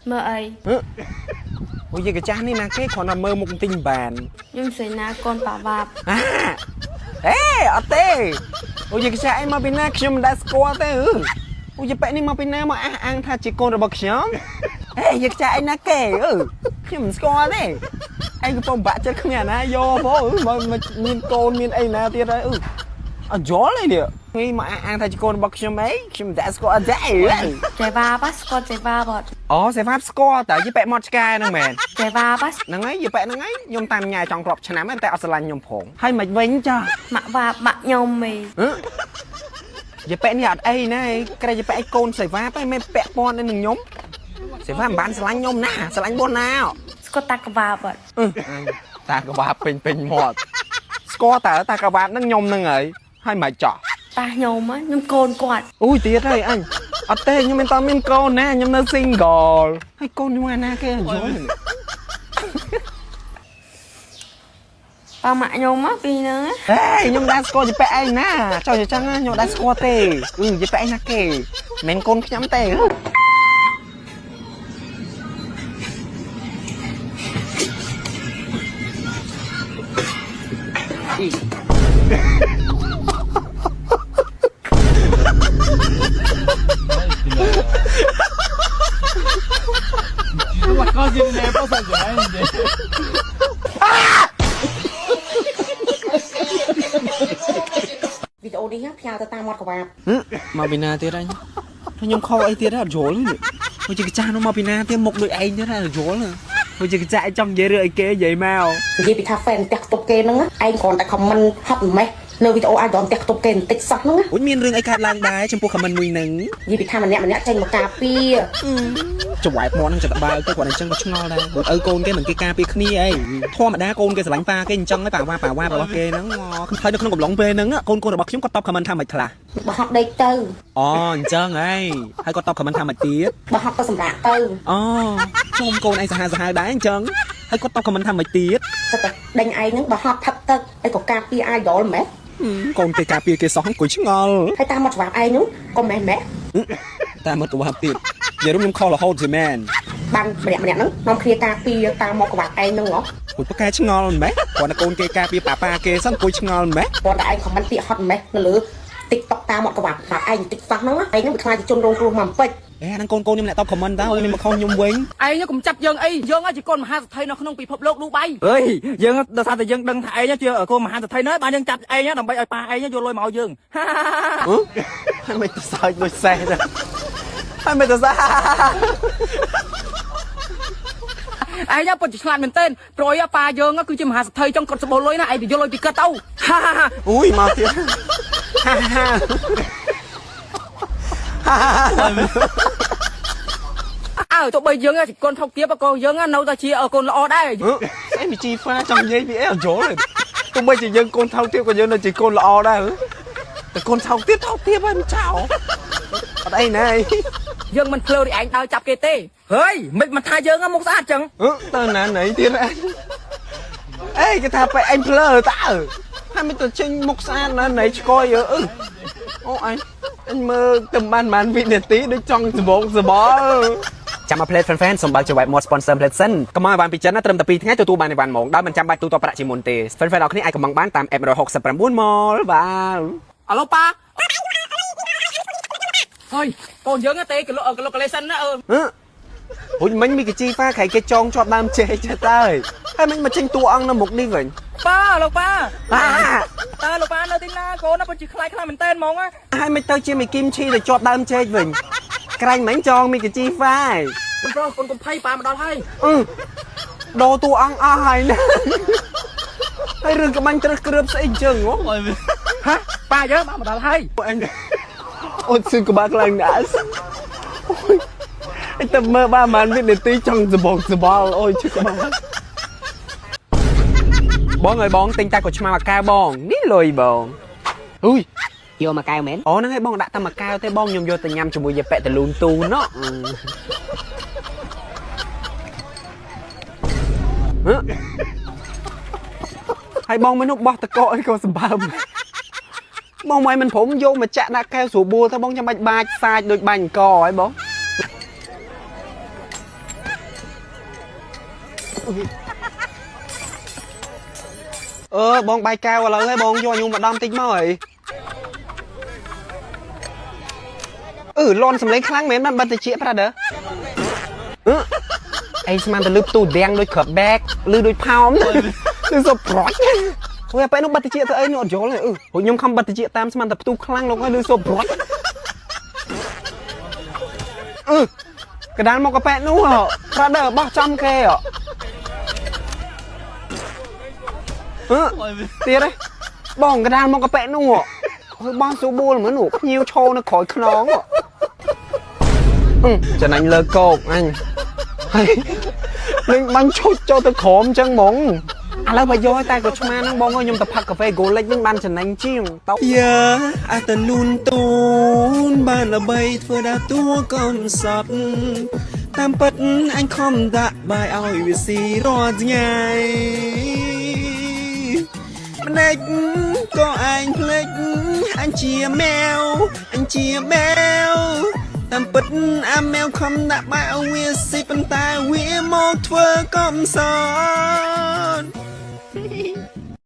mơ ai ôi vậy cái cha này nè cái còn là mơ một tình bạn nhưng sẽ na con bà bạp à ê ở tê ôi vậy cái cha em mà bên na khi mình đã score tê ôi vậy bạn này mà bên na mà ăn tha chỉ con rồi bậc nhóm ê vậy cái cha em na kể khi mình score tê anh cứ phong bạ chết không nhà na vô phố mà nhìn con nhìn ấy na tiệt đấy à gió này nè ngay mà ăn thay chỉ con bậc nhóm ấy khi mình đã score dễ trẻ ba bát con trẻ ba bọt sẽ pháp score tại với bạn một sky nè mẹ trẻ ba bát năng ấy vậy bạn năng ấy nhom tam nhà trong cọp chăn em tại ở sân nhom phồng hay mày vinh cho mạ và mạ nhom mì vậy bạn nhạt ấy này cái này vậy bạn côn sải pháp ấy mấy bạn con nên đừng nhom sải pháp bán sải nhom nè sải bôn nào có tạc và bọt ta có bạp pin một score ta có bạp năng nhom năng ấy hay mày chọ ta nhom á nhom côn quạt ui tiếc đây anh ở tê nhưng mình tao mình côn nè nhưng nó single hay côn nhưng mà na cái rồi ba mạ nhom á vì nữa ê nhưng đã score gì bạn anh nè cho chị chăng nhưng đã score tê gì bạn na kề men côn nhắm tê La cosa in me posso grande. Video đi á, theo ta một cái bạp. mà bên na tiệt anh nhom khâu ấy tiệt là rối luôn ôi cái cha nó mà bên na tiệt một đôi anh tiệt là rối luôn ôi cái cha trong dây rưỡi kia vậy mèo Vì bị thà fan tẹt tục kê nữa, anh còn tại comment hấp mấy. Nơi video ai đón tẹt tục kê tích sắc nữa. អូមានរឿងអីកើតឡើងដែរចំពោះ comment មួយហ្នឹង Vì bị thà mà nè tranh một cà phê. ចង្វាយពណ៌ហ្នឹងចិត្តបាយទៅគាត់អញ្ចឹងក៏ឆ្ងល់ដែរបើឪកូនគេមិនគេការពារគ្នាអីធម្មតាកូនគេស្រឡាញ់ប៉ាគេអញ្ចឹងហើយប៉ាវ៉ារបស់គេហ្នឹងហើយនៅក្នុងកំឡុងពេលហ្នឹងកូនរបស់ខ្ញុំគាត់តប comment ថាមិនខ្លះ Bà học đây tư. អូអញ្ចឹងហើយហើយគាត់តប comment ថាមិនទៀត Bà học có sầm rạ tư. អូខ្ញុំកូនឯងសាហាវដែរអញ្ចឹងហើយគាត់តប comment ថាមិនទៀត Sao ta đánh ai nữa bà học thấp tư. Ai có cà phê ai đó là mẹ. កូនគេការពារគេសោះអង្គុយឆ្ងល់ Hay ta một vạt ai nữa, con mẹ mẹ. តែមកទៅទៀតនិយាយរួមខ្ញុំខលរហូតជាមែន Ban mẹ nó, nó kia cà phê ta một vạt ai nữa ngó. គួយប្រកែឆ្ងល់មិនម៉េចគាត់តែកូនគេការពារប៉ាគេសោះអង្គុយឆ្ងល់មិនម៉េច Còn tại anh comment tiệt hot mẹ, nó lứa. TikTok ta một cái vạt anh TikTok nó, anh nó bị khai chôn rong mà pích. អេហ្នឹងកូនខ្ញុំអ្នកតប comment តើអូនមកខុសខ្ញុំវិញ ឯងកុំចាប់យើងអីយើងជាកូនមហាសេដ្ឋីនៅក្នុងពិភពលោកលោកបាយ អើយ យើងដល់ថាតែយើងដឹងថាឯងជាកូនមហាសេដ្ឋីនោះបានយើងចាប់ឯងដើម្បីឲ្យប៉ាឯងយកលុយមកឲ្យយើង ហើយមិនទៅសើចដូចសេះទេហើយមិនទៅសើច ឯងពិតជាឆ្លាតមែនទែនប្រយប៉ាយើងគឺជាមហាសេដ្ឋីចង់គាត់សបោលុយណាឯងទៅយកលុយពីគាត់ទៅ អូយមកទៀតអើទៅបីយើងជាកូនថោកទាបក៏យើងនៅតែជាកូនល្អដែរ អេមីជីហ្វាចង់និយាយពីអីអត់យល់ទេទោះបីជាយើងកូនថោកទៀតក៏យើងនៅជាកូនល្អដែរតែកូនថោកទៀតហើយមិនចោលអត់អីណែ យើងមិនភ្លើរីឯងដើរចាប់គេទេហើយមិនថាយើងមុខស្អាតចឹង ទៅណាណៃទៀតអេគេថាបែអញភ្លើតើហើយមិនទៅចេញមុខស្អាតណាណៃឆ្កយអូអញមើលទៅបានវិនាទីដូចចង់សបងសបល់ចាំមក play fan សូមបើកជា web mod sponsor play សិនកុំឲ្យបានពីចិនណាត្រឹមតែ2ថ្ងៃទទួលបានបានហ្មងដោយមិនចាំបាច់ទូទាត់ប្រាក់ជាមុនទេ fan អរគ្នាអាចកំងបានតាម app 169 mall បាទ ឥឡូវប៉ាហើយកូនយើងទេកលសិនណាអូយមិញមីកាជីហ្វាខៃគេចងជាប់ដើមចេកចេះតើហើយមិញមកចេញតួអង្គនៅមុខនេះវិញ ប៉ាលោកប៉ាតើលោកប៉ានៅទីណាកូនពិតជាខ្លាចមែនតើហ្មង ហើយមិនទៅជាមីគីមឈីទៅជាប់ដើមចេកវិញក្រែងមិញចងមីកាជីហ្វាយ ប្រុសកូនកុំភ័យប៉ាមកដល់ហើយ ដូរតួអង្គអស់ហើយណាហើយរឿងក្បាញ់ត្រូវគ្រឿបស្អីចឹងហ៎ ប៉ាយើងមកដល់ហើយ អញអូនសឹងក្បាលខ្លាំងណាស់អញទៅមើលបានវិនាទីចង់សបងសបល់អូយឈឺក្បាលបងអើយបងទិញតែក៏ឆ្មាមកកៅបងនេះលុយបងអុយ Vô mà cao mến. អូហ្នឹងហើយបងដាក់តែមកកៅទេបងខ្ញុំយកទៅញ៉ាំជាមួយយាប៉ែតលូនទូណោះហើយបងមិននោះបោះតកអីក៏សម្បើម បងមិនព្រមយកមកចាក់ដាក់កែវស្រួលបួលទៅបងចាំបាច់បាចសាច់ដូចបាញ់អង្គហើយបង បងបាយកែវឥឡូវហើយបងយកខ្ញុំមកដំតិចមកហើយលន់សំឡេងខ្លាំងមែនបានបិទតិចប្រាដឺអីស្មានទៅលឺផ្ទូដាំងដូចក្របបែកលឺដូចផោមទៅសុបប្រត់អូយពេលនោះបិទតិចទៅអីនោះអត់យល់ទេខ្ញុំខំបិទតិចតាមស្មានតែផ្ទូខ្លាំងលោកហើយលឺសុបប្រត់កដាលមកកាប៉ែនោះប្រាដឺបោះចំគេទៀតទេបងកដាលមកកាប៉ែនោះហើយបងស៊ូបួលមើលនោះភ្ញៀវឈោនៅក្រោយខ្នងចំណាញ់លើកោកអញហើយលេងបាញ់ឈុចចូលទៅក្រោមអញ្ចឹងហ្មងឥឡូវបើយកតែក៏ឆ្មាហ្នឹងបងអើយខ្ញុំទៅផឹកកាហ្វេ Golex ហ្នឹងបានចំណេញជាងតោយ៉ាអាតលូនទូនបានល្បីធ្វើដល់តួកូនសតតាមពិតអញខំដាក់បាយឲ្យវាស៊ីរាល់ថ្ងៃម្លេចក៏អញភ្លេចអញជាម៉ែវអញជាម៉ែវតាមពិតអាម៉ែវខំដាក់បាយឲ្យវាស៊ីប៉ុន្តែវាមកធ្វើកំសត់